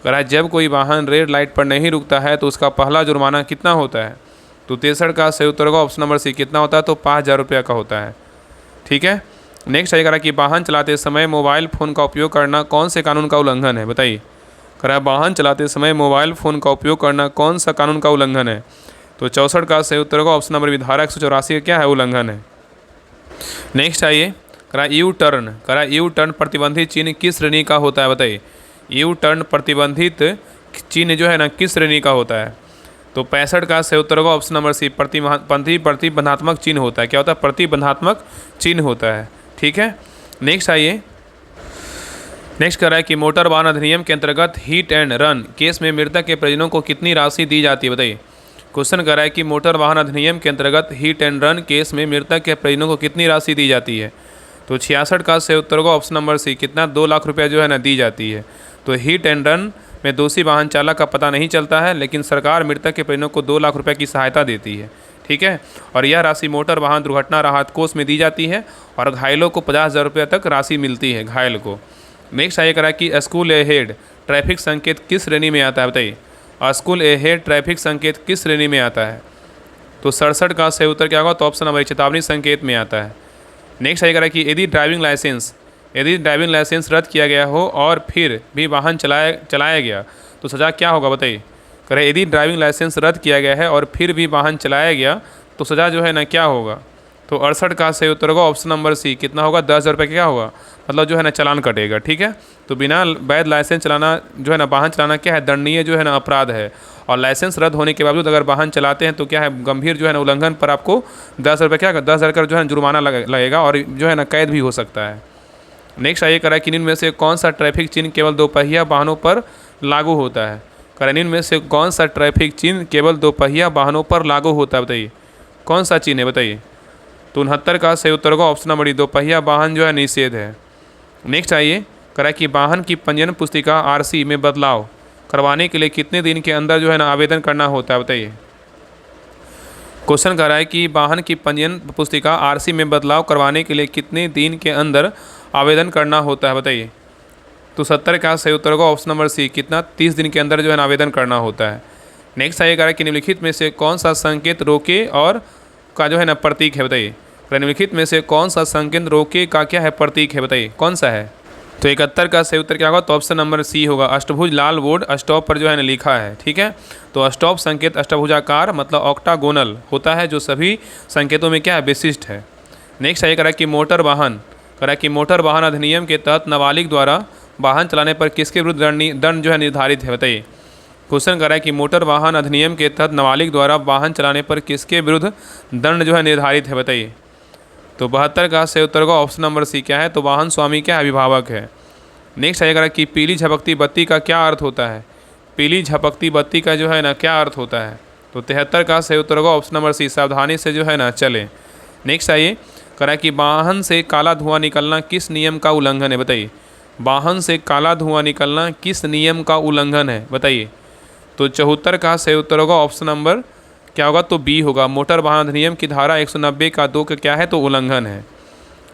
कह रहा है जब कोई वाहन रेड लाइट पर नहीं रुकता है तो उसका पहला जुर्माना कितना होता है? तो 63 का सही उत्तर होगा ऑप्शन नंबर सी, कितना होता है? तो 5000 रुपये का होता है, ठीक है। नेक्स्ट आइए, कह रहा है कि वाहन चलाते समय मोबाइल फ़ोन का उपयोग करना कौन से कानून का उल्लंघन है? बताइए। कह रहा है वाहन चलाते समय मोबाइल फ़ोन का उपयोग करना कौन सा कानून का उल्लंघन है? तो 64 का सही उत्तर होगा ऑप्शन नंबर बी, धारा 184 का क्या है? उल्लंघन है। नेक्स्ट आइए, करा यू टर्न, करा यू टर्न प्रतिबंधित चिन्ह किस श्रेणी का होता है? बताइए। यू टर्न प्रतिबंधित चिन्ह जो है ना किस श्रेणी का होता है? तो 65 का सही उत्तर होगा ऑप्शन नंबर सी, प्रतिबंधात्मक चिन्ह होता है। क्या होता है? प्रतिबंधात्मक चिन्ह होता है, ठीक है। नेक्स्ट आइए, नेक्स्ट कर रहा है कि मोटर वाहन अधिनियम के अंतर्गत हिट एंड रन केस में मृतक के परिजनों को कितनी राशि दी जाती है? बताइए। क्वेश्चन कर रहा है कि मोटर वाहन अधिनियम के अंतर्गत हिट एंड रन केस में मृतक के परिजनों को कितनी राशि दी जाती है? तो 66 का सही उत्तर होगा ऑप्शन नंबर सी, कितना 2 लाख रुपया जो है ना दी जाती है। तो हिट एंड रन में दोषी वाहन चालक का पता नहीं चलता है, लेकिन सरकार मृतक के परिजनों को 2 लाख रुपये की सहायता देती है। ठीक है, और यह राशि मोटर वाहन दुर्घटना राहत कोष में दी जाती है और घायलों को 50,000 रुपये तक राशि मिलती है घायल को। नेक्स्ट आइए करा कि स्कूल अहेड ट्रैफिक संकेत किस श्रेणी में आता है, बताइए। स्कूल अहेड ट्रैफिक संकेत किस श्रेणी में आता है? तो 67 का सही उत्तर क्या होगा? तो ऑप्शन नंबर चेतावनी संकेत में आता है। नेक्स्ट आइए करा कि यदि ड्राइविंग लाइसेंस रद्द किया गया हो और फिर भी वाहन चलाया गया तो सज़ा क्या होगा, बताइए। करें यदि ड्राइविंग लाइसेंस रद्द किया गया है और फिर भी वाहन चलाया गया तो सज़ा जो है ना क्या होगा? तो 68 का सही उत्तर होगा ऑप्शन नंबर सी, कितना होगा? 10,000 रुपये क्या होगा, मतलब जो है ना चालान कटेगा। ठीक है, तो बिना वैध लाइसेंस चलाना जो है ना वाहन चलाना क्या है? दंडनीय जो है ना अपराध है। और लाइसेंस रद्द होने के बावजूद अगर वाहन चलाते हैं तो क्या है? गंभीर जो है ना उल्लंघन पर आपको 10,000 रुपये क्या 10,000 का जो है जुर्माना लगेगा और जो है ना कैद भी हो सकता है। नेक्स्ट आइए करा कि इनमें से कौन सा ट्रैफिक चिन्ह केवल दोपहिया वाहनों पर लागू होता है? करें में से कौन सा ट्रैफिक चिन्ह केवल दोपहिया वाहनों पर लागू होता है, बताइए। कौन सा चिन्ह है, बताइए। तो 69 का सही उत्तर होगा ऑप्शन नंबर डी, दोपहिया वाहन जो है निषेध है। नेक्स्ट आइए करा कि वाहन की पंजीयन पुस्तिका आरसी में बदलाव करवाने के लिए कितने दिन के अंदर जो है ना आवेदन करना होता है, बताइए। क्वेश्चन कह रहा है कि वाहन की पंजीयन पुस्तिका आरसी में बदलाव करवाने के लिए कितने दिन के अंदर आवेदन करना होता है, बताइए। तो 70 का सही उत्तर होगा ऑप्शन नंबर सी, कितना 30 दिन के अंदर जो है ना आवेदन करना होता है। नेक्स्ट आइए कह रहा है कि निम्नलिखित में से कौन सा संकेत रोके और का जो है ना प्रतीक है, बताइए। निम्नलिखित में से कौन सा संकेत रोके का क्या है? प्रतीक है, बताइए कौन सा है? तो 71 का सही उत्तर क्या होगा? तो ऑप्शन नंबर सी होगा, अष्टभुज लाल बोर्ड स्टॉप पर जो है ना लिखा है। ठीक है, तो स्टॉप संकेत अष्टभुजाकार मतलब ऑक्टागोनल होता है, जो सभी संकेतों में क्या है? विशिष्ट है। नेक्स्ट आइए करा कि मोटर वाहन अधिनियम के तहत नाबालिग द्वारा वाहन चलाने पर किसके विरुद्ध दंड जो है निर्धारित है, बताइए। क्वेश्चन कर रहा है कि मोटर वाहन अधिनियम के तहत नाबालिग द्वारा वाहन चलाने पर किसके विरुद्ध दंड जो है निर्धारित है, बताइए। तो 72 का सही उत्तर का ऑप्शन नंबर सी क्या है? तो वाहन स्वामी क्या अभिभावक है। नेक्स्ट आइएगा कि पीली झपकती बत्ती का क्या अर्थ होता है? पीली झपकती बत्ती का जो है ना क्या अर्थ होता है? तो 73 का सही उत्तर होगा ऑप्शन नंबर सी, सावधानी से जो है ना चलें। नेक्स्ट आइए करा कि वाहन से काला धुआं निकलना किस नियम का उल्लंघन है, बताइए। वाहन से काला धुआं निकलना किस नियम का उल्लंघन है, बताइए। तो 74 का सही उत्तर होगा ऑप्शन नंबर क्या होगा? तो बी होगा, मोटर वाहन अधिनियम की धारा 190 का 2 का क्या है? तो उल्लंघन है।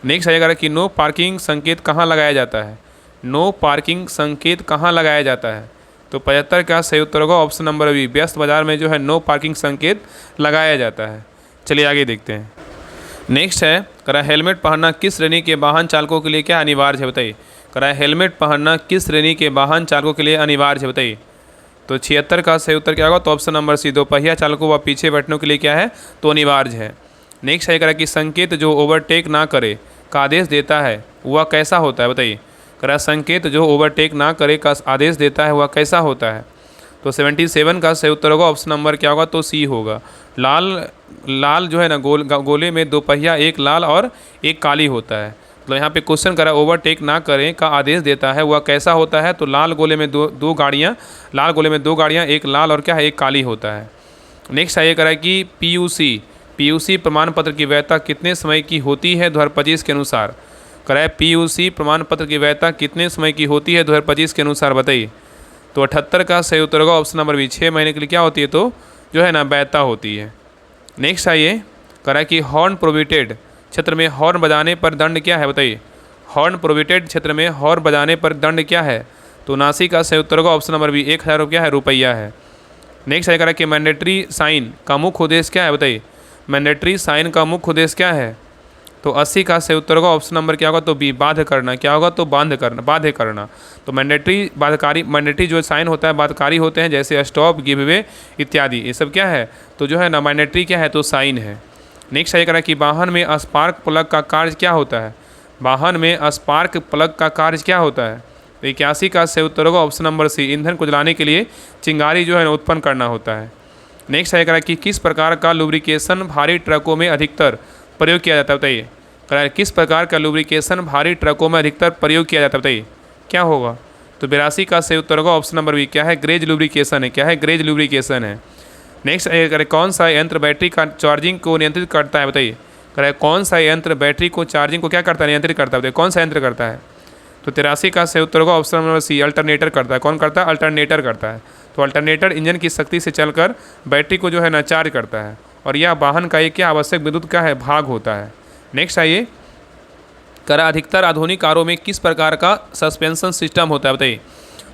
नेक्स्ट आएगा कि नो पार्किंग संकेत कहाँ लगाया जाता है? नो पार्किंग संकेत कहाँ लगाया जाता है? तो 75 का सही उत्तर होगा ऑप्शन नंबर बी, व्यस्त बाजार में जो है नो पार्किंग संकेत लगाया जाता है। चलिए आगे देखते हैं। नेक्स्ट है करा हेलमेट पहनना किस श्रेणी के वाहन चालकों के लिए क्या अनिवार्य है, बताइए। करा हेलमेट पहनना किस श्रेणी के वाहन चालकों के लिए अनिवार्य है, बताइए। तो 76 का सही उत्तर क्या होगा? तो ऑप्शन नंबर सी, दोपहिया चालकों व पीछे बैठने के लिए क्या है? तो अनिवार्य है। नेक्स्ट है करा कि संकेत जो ओवरटेक ना करे का आदेश देता है वह कैसा होता है, बताइए। करा संकेत जो ओवरटेक ना करे का आदेश देता है वह कैसा होता है? तो 77 का सही उत्तर होगा ऑप्शन नंबर क्या होगा? तो सी होगा, लाल जो है ना गोले में दोपहिया एक लाल और एक काली होता है। तो यहाँ पे क्वेश्चन करा ओवरटेक ना करें का आदेश देता है वह कैसा होता है? तो लाल गोले में दो गाड़ियाँ एक लाल और क्या है? एक काली होता है। नेक्स्ट आइए करा कि पीयूसी प्रमाण पत्र की वैधता कितने समय की होती है 2025 के अनुसार? कराए पीयूसी प्रमाण पत्र की वैधता कितने समय की होती है 2025 के अनुसार, बताइए। तो 78 का सही उत्तर होगा ऑप्शन नंबर बी, 6 महीने के लिए क्या होती है? तो जो है ना वैधता होती है। नेक्स्ट आइए करा कि हॉर्न प्रोहिबिटेड क्षेत्र में हॉर्न बजाने पर दंड क्या है, बताइए। हॉर्न प्रोहिबिटेड क्षेत्र में हॉर्न बजाने पर दंड क्या है? तो 79 का सही उत्तर होगा ऑप्शन नंबर बी, 1000 रुपया है। नेक्स्ट आइए करा कि मैंडेटरी साइन का मुख्य उद्देश्य क्या है, बताइए। मैंडेटरी साइन का मुख्य उद्देश्य क्या है? तो 80 का सही उत्तर होगा ऑप्शन नंबर क्या होगा? तो बी, बाध्य करना। क्या होगा? तो बाध्य करना। तो मैंडेटरी जो साइन होता है बाध्यकारी होते हैं, जैसे स्टॉप, गिव वे इत्यादि, ये सब क्या है? तो जो है ना मैंडेटरी क्या है? तो साइन है। नेक्स्ट आइए करा कि वाहन में स्पार्क प्लग का कार्य क्या होता है? वाहन में स्पार्क प्लग का कार्य क्या होता है? तो 81 का सही उत्तर होगा ऑप्शन नंबर सी, ईंधन को जलाने के लिए चिंगारी जो है ना उत्पन्न करना होता है। नेक्स्ट आइए करा कि किस प्रकार का लुब्रिकेशन भारी ट्रकों में अधिकतर प्रयोग किया जाता है, बताइए। करा किस प्रकार का लुब्रिकेशन भारी ट्रकों में अधिकतर प्रयोग किया जाता है, बताइए क्या होगा? तो 82 का सही उत्तर होगा ऑप्शन नंबर बी, क्या है? ग्रेज लुब्रिकेशन है। क्या है? ग्रेज लुब्रिकेशन है। नेक्स्ट करें कौन सा यंत्र बैटरी का चार्जिंग को नियंत्रित करता है, बताइए। कह रहा है कौन सा यंत्र बैटरी को चार्जिंग को क्या करता है, नियंत्रित करता है, बताइए कौन सा यंत्र करता है। तो 83 का सही उत्तर होगा ऑप्शन नंबर सी, अल्टरनेटर करता है। कौन करता है, अल्टरनेटर करता है। तो अल्टरनेटर इंजन की शक्ति से चलकर बैटरी को जो है ना चार्ज करता है, और यह वाहन का एक क्या आवश्यक विद्युत का है भाग होता है। नेक्स्ट आइए, करा अधिकतर आधुनिक कारों में किस प्रकार का सस्पेंशन सिस्टम होता है, बताइए।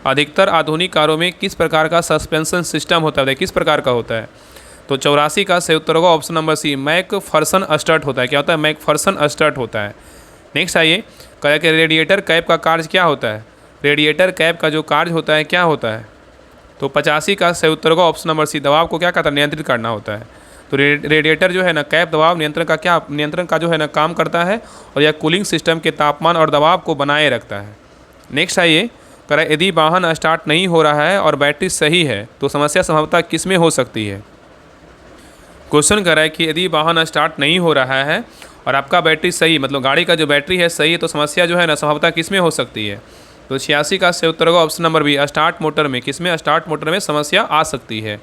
अधिकतर आधुनिक कारों में किस प्रकार का सस्पेंशन सिस्टम होता है, बताइए किस प्रकार का होता है। तो 84 का सही उत्तर होगा option number C, McPherson strut होता है। क्या होता है, मैकफर्सन स्टर्ट होता है। नेक्स्ट आइए, कहा कि रेडिएटर कैप का कार्य क्या होता है। रेडिएटर कैप का जो कार्य होता है क्या होता है। तो 85 का सही उत्तर होगा ऑप्शन नंबर सी, दबाव को क्या करता है, नियंत्रित करना होता है। तो रेडिएटर जो है ना कैप दबाव नियंत्रण का जो है ना काम करता है, और यह कूलिंग सिस्टम के तापमान और दबाव को बनाए रखता है। नेक्स्ट आइए, कह रहा है यदि वाहन स्टार्ट नहीं हो रहा है और बैटरी सही है तो समस्या संभवतः किस में हो सकती है। क्वेश्चन कर रहा है कि यदि वाहन स्टार्ट नहीं हो रहा है और आपका बैटरी सही, मतलब गाड़ी का जो बैटरी है सही है, तो समस्या जो है ना संभवतः किस में हो सकती है। तो 86 का सही उत्तर होगा option number B, start motor में। किस में, स्टार्ट मोटर में समस्या आ सकती है।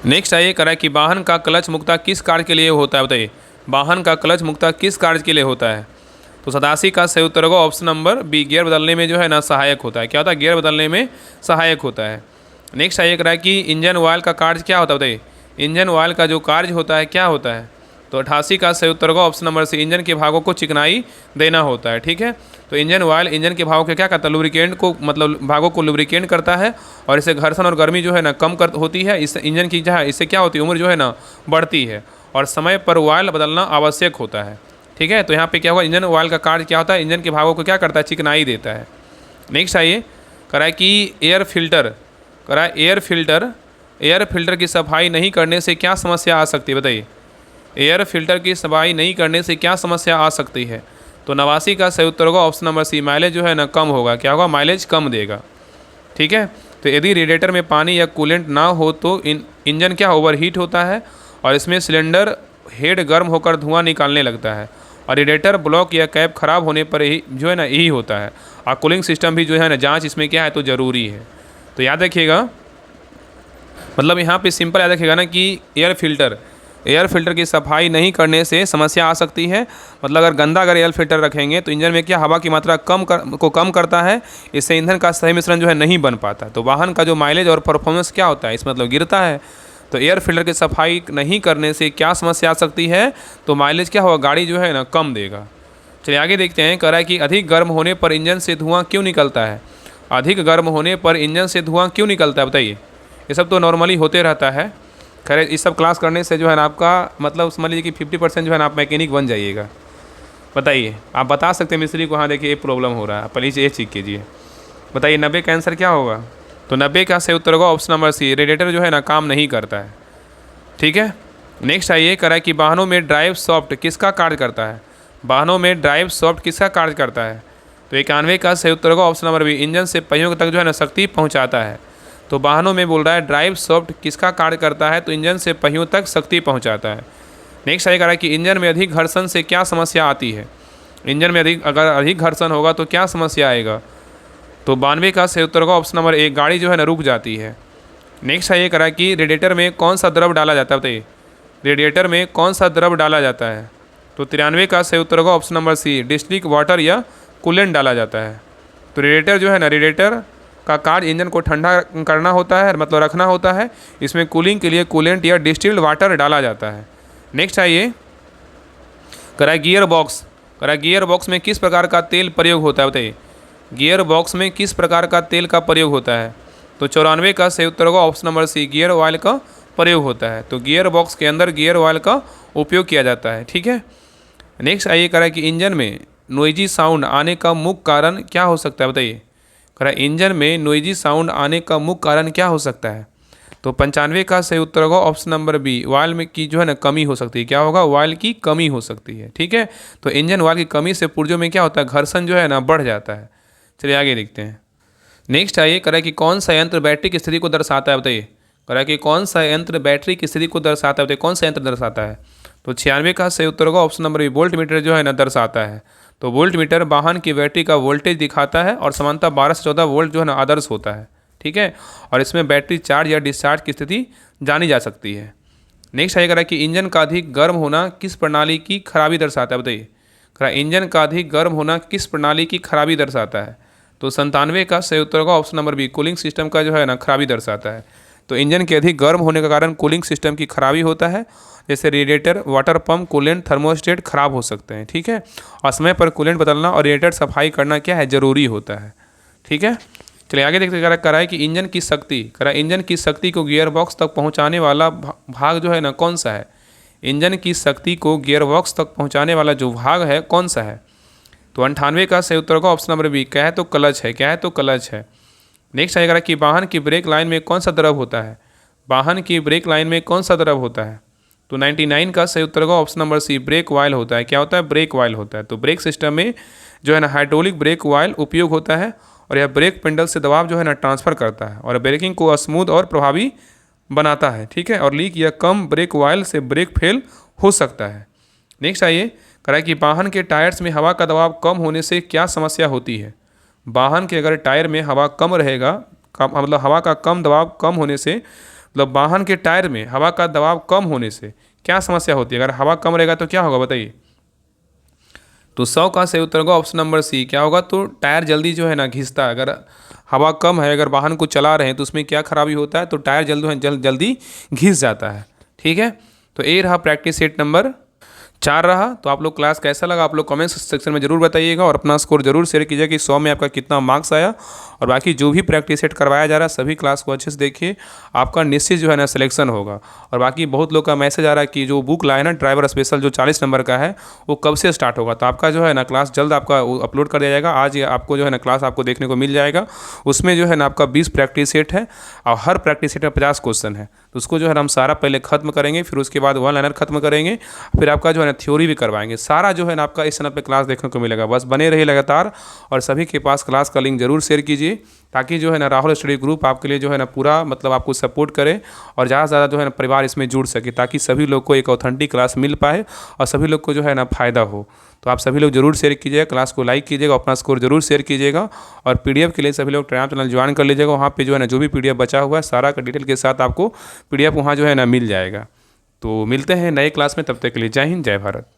नेक्स्ट आइए, कह रहा है कि वाहन का क्लच मुक्ता किस कार्य के लिए होता है, बताइए। वाहन का क्लच मुक्ता किस कार्य के लिए होता है। तो 87 का सही उत्तर होगा ऑप्शन नंबर बी, गियर बदलने में जो है ना सहायक होता है। क्या होता है, गियर बदलने में सहायक होता है। नेक्स्ट आइए, कह रहा है कि इंजन ऑयल का कार्य क्या होता है, बताइए। इंजन ऑयल का जो कार्य होता है क्या होता है। तो 88 का सही उत्तर होगा ऑप्शन नंबर सी, इंजन के भागों को चिकनाई देना होता है। ठीक है, तो इंजन ऑयल इंजन के भागों को क्या करता है, लुब्रिकेंट को, मतलब भागों को लुब्रिकेंट करता है, और इससे घर्षण और गर्मी जो है ना कम होती है। इससे इंजन की जो है इससे क्या होती है, उम्र जो है ना बढ़ती है, और समय पर ऑयल बदलना आवश्यक होता है। ठीक है, तो यहाँ पे क्या हुआ, इंजन ऑयल का कार्य क्या होता है, इंजन के भागों को क्या करता है, चिकनाई देता है। नेक्स्ट आइए, कह रहा है कि एयर फिल्टर, कह रहा है एयर फिल्टर की सफाई नहीं करने से क्या समस्या आ सकती है, बताइए। एयर फिल्टर की सफाई नहीं करने से क्या समस्या आ सकती है। तो 89 का सही उत्तर होगा ऑप्शन नंबर सी, माइलेज जो है ना कम होगा। क्या होगा, माइलेज कम देगा। ठीक है, तो यदि रेडिएटर में पानी या कूलेंट ना हो तो इंजन क्या ओवरहीट होता है, और इसमें सिलेंडर हेड गर्म होकर धुआं निकालने लगता है, और रेडिएटर ब्लॉक या कैप खराब होने पर ही जो है ना यही होता है। और कूलिंग सिस्टम भी जो है ना जाँच इसमें क्या है तो ज़रूरी है। तो याद रखिएगा, मतलब यहाँ पे सिंपल याद रखिएगा ना कि एयर फिल्टर की सफाई नहीं करने से समस्या आ सकती है। मतलब अगर एयर फिल्टर रखेंगे तो इंजन में क्या हवा की मात्रा कम करता है, इससे ईंधन का सही मिश्रण जो है नहीं बन पाता, तो वाहन का जो माइलेज और परफॉर्मेंस क्या होता है इस मतलब गिरता है। तो एयर फिल्टर की सफाई नहीं करने से क्या समस्या आ सकती है, तो माइलेज क्या होगा, गाड़ी जो है ना कम देगा। चलिए आगे देखते हैं, कह रहा है कि अधिक गर्म होने पर इंजन से धुआँ क्यों निकलता है। अधिक गर्म होने पर इंजन से धुआँ क्यों निकलता है, बताइए। ये सब तो नॉर्मली होते रहता है। खैर इस सब क्लास करने से जो है ना आपका मतलब समझ लीजिए कि 50% जो है ना आप मैकेनिक बन जाइएगा। बताइए, आप बता सकते हैं मिस्त्री को, हाँ देखिए ये प्रॉब्लम हो रहा है, पहले ये चेक कीजिए। बताइए 90 का आंसर क्या होगा। तो 90 का सही उत्तर होगा ऑप्शन नंबर सी, रेडिएटर जो है ना काम नहीं करता है। ठीक है, नेक्स्ट आइए, कह रहा है कि वाहनों में ड्राइव सॉफ्ट किसका कार्य करता है। वाहनों में ड्राइव सॉफ्ट किसका कार्य करता है। तो 91 का सही उत्तर होगा ऑप्शन नंबर बी, इंजन से पहियों तक जो है ना शक्ति पहुँचाता है। तो वाहनों में बोल रहा है ड्राइव सॉफ्ट किसका कार्य करता है, तो इंजन से पहियों तक शक्ति पहुंचाता है। नेक्स्ट आइए, कह रहा है कि इंजन में अधिक घर्षण से क्या समस्या आती है। इंजन में अगर अधिक घर्षण होगा तो क्या समस्या आएगा। तो 92 का सही उत्तर होगा ऑप्शन नंबर ए, गाड़ी जो है ना रुक जाती है। नेक्स्ट आइए, कह रहा है कि रेडिएटर में कौन सा द्रव डाला जाता है, बताइए। रेडिएटर में कौन सा द्रव डाला जाता है। तो 93 का सही उत्तर होगा option number C, distilled water या कूलेंट डाला जाता है। तो रेडिएटर जो है ना, रेडिएटर का कार्य इंजन को ठंडा करना होता है, मतलब रखना होता है। इसमें कूलिंग के लिए कूलेंट या डिस्टिल्ड वाटर डाला जाता है। नेक्स्ट आइए, कह रहा है गियर बॉक्स, कह रहा है गियर बॉक्स में किस प्रकार का तेल प्रयोग होता है, बताइए। गियर बॉक्स में किस प्रकार का तेल का प्रयोग होता है। तो 94 का सही उत्तर होगा option number C, gear oil का प्रयोग होता है। तो गियर बॉक्स के अंदर गियर ऑयल का उपयोग किया जाता है। ठीक है, नेक्स्ट आइए, कह रहा है कि इंजन में नोइजी साउंड आने का मुख्य कारण क्या हो सकता है, बताइए। कह रहा है इंजन में नोइजी साउंड आने का मुख्य कारण क्या हो सकता है। तो 95 का सही उत्तर होगा ऑप्शन नंबर बी, ऑयल में की जो है ना कमी हो सकती है। क्या होगा, ऑयल की कमी हो सकती है। ठीक है, तो इंजन ऑयल की कमी से पुर्जों में क्या होता है, घर्षण जो है ना बढ़ जाता है। चलिए आगे देखते हैं। नेक्स्ट आइए, कह रहा है कि कौन सा यंत्र बैटरी की स्थिति को दर्शाता है, बताइए। कह रहा है कि कौन सा यंत्र बैटरी की स्थिति को दर्शाता है, बताइए कौन सा यंत्र दर्शाता है। तो 96 का सही उत्तर होगा option number B, voltmeter जो है ना दर्शाता है। तो वोल्ट मीटर वाहन की बैटरी का वोल्टेज दिखाता है, और समानता 12 से 14 वोल्ट जो है ना आदर्श होता है। ठीक है, और इसमें बैटरी चार्ज या डिस्चार्ज की स्थिति जानी जा सकती है। नेक्स्ट आएगा कि इंजन का अधिक गर्म होना किस प्रणाली की खराबी दर्शाता है, बताइए। इंजन का अधिक गर्म होना किस प्रणाली की खराबी दर्शाता है? तो 97 का सही उत्तर होगा option number B, cooling system का जो है ना खराबी दर्शाता है। तो इंजन के अधिक गर्म होने के कारण कूलिंग सिस्टम की खराबी होता है, जैसे radiator, water pump, coolant, thermostat खराब हो सकते हैं, ठीक है। और समय पर कूलेंट बदलना और रेडिएटर सफाई करना क्या है, जरूरी होता है, ठीक है। चलिए आगे देखते करा है कि इंजन की शक्ति, इंजन की शक्ति को गियर बॉक्स तक पहुंचाने वाला भाग जो है ना कौन सा है? इंजन की शक्ति को गियर बॉक्स तक पहुंचाने वाला जो भाग है कौन सा है? तो 98 का सही उत्तर का ऑप्शन नंबर बी, क्या है तो क्लच है, क्या है तो क्लच है। नेक्स्ट आएगा कि वाहन की ब्रेक लाइन में कौन सा द्रव होता है? वाहन की ब्रेक लाइन में कौन सा द्रव होता है? तो 99 का सही उत्तर का option number C, brake oil होता है। क्या होता है? ब्रेक वायल होता है। तो ब्रेक सिस्टम में जो है ना हाइड्रोलिक ब्रेक वायल उपयोग होता है और यह ब्रेक पेडल से दबाव जो है ना ट्रांसफर करता है और ब्रेकिंग को स्मूथ और प्रभावी बनाता है, ठीक है। और लीक या कम ब्रेक वायल से ब्रेक फेल हो सकता है। नेक्स्ट आइए करा कि वाहन के टायर्स में हवा का दबाव कम होने से क्या समस्या होती है? वाहन के अगर टायर में हवा कम रहेगा, मतलब हवा का कम दबाव कम होने से, मतलब वाहन के टायर में हवा का दबाव कम होने से क्या समस्या होती है? अगर हवा कम रहेगा तो क्या होगा, बताइए। तो 100 का सही उत्तर होगा ऑप्शन नंबर सी, क्या होगा तो टायर जल्दी जो है ना घिसता है। अगर हवा कम है, अगर वाहन को चला रहे हैं तो उसमें क्या खराबी होता है? तो टायर जल्दी घिस जाता है, ठीक है। तो ये रहा प्रैक्टिस सेट नंबर 4 रहा। तो आप लोग क्लास कैसा लगा आप लोग कमेंट सेक्शन में जरूर बताइएगा और अपना स्कोर जरूर शेयर कीजिएगा कि 100 में आपका कितना मार्क्स आया। और बाकी जो भी प्रैक्टिस सेट करवाया जा रहा है सभी क्लास को अच्छे से देखिए, आपका निश्चित जो है ना सिलेक्शन होगा। और बाकी बहुत लोग का मैसेज आ रहा है कि जो बुक लाए ना ड्राइवर स्पेशल जो 40 नंबर का है वो कब से स्टार्ट होगा? तो आपका जो है ना क्लास जल्द आपका अपलोड कर दिया जाएगा। आज आपको जो है ना क्लास आपको देखने को मिल जाएगा। उसमें जो है ना आपका 20 प्रैक्टिस सेट है और हर प्रैक्टिस सेट में 50 क्वेश्चन है। तो उसको जो है हम सारा पहले खत्म करेंगे, फिर उसके बाद वन लाइनर खत्म करेंगे, फिर आपका जो है ना थ्योरी भी करवाएंगे। सारा जो है ना आपका इस चैनल पे क्लास देखने को मिलेगा। बस बने रहिए लगातार और सभी के पास क्लास का लिंक जरूर शेयर कीजिए ताकि जो है ना राहुल स्टडी ग्रुप आपके लिए जो है ना पूरा मतलब आपको सपोर्ट करे और ज़्यादा से ज़्यादा जो है ना परिवार इसमें जुड़ सके ताकि सभी लोग को एक ऑथेंटिक क्लास मिल पाए और सभी लोग को जो है ना फ़ायदा हो। तो आप सभी लोग जरूर शेयर कीजिएगा, क्लास को लाइक कीजिएगा, अपना स्कोर जरूर शेयर कीजिएगा। और पीडीएफ के लिए सभी लोग टेलीग्राम चैनल ज्वाइन कर लीजिएगा। वहाँ पे जो है ना जो भी पीडीएफ बचा हुआ है सारा का डिटेल के साथ आपको पीडीएफ वहाँ जो है ना मिल जाएगा। तो मिलते हैं नए क्लास में, तब तक के लिए जय हिंद, जय भारत।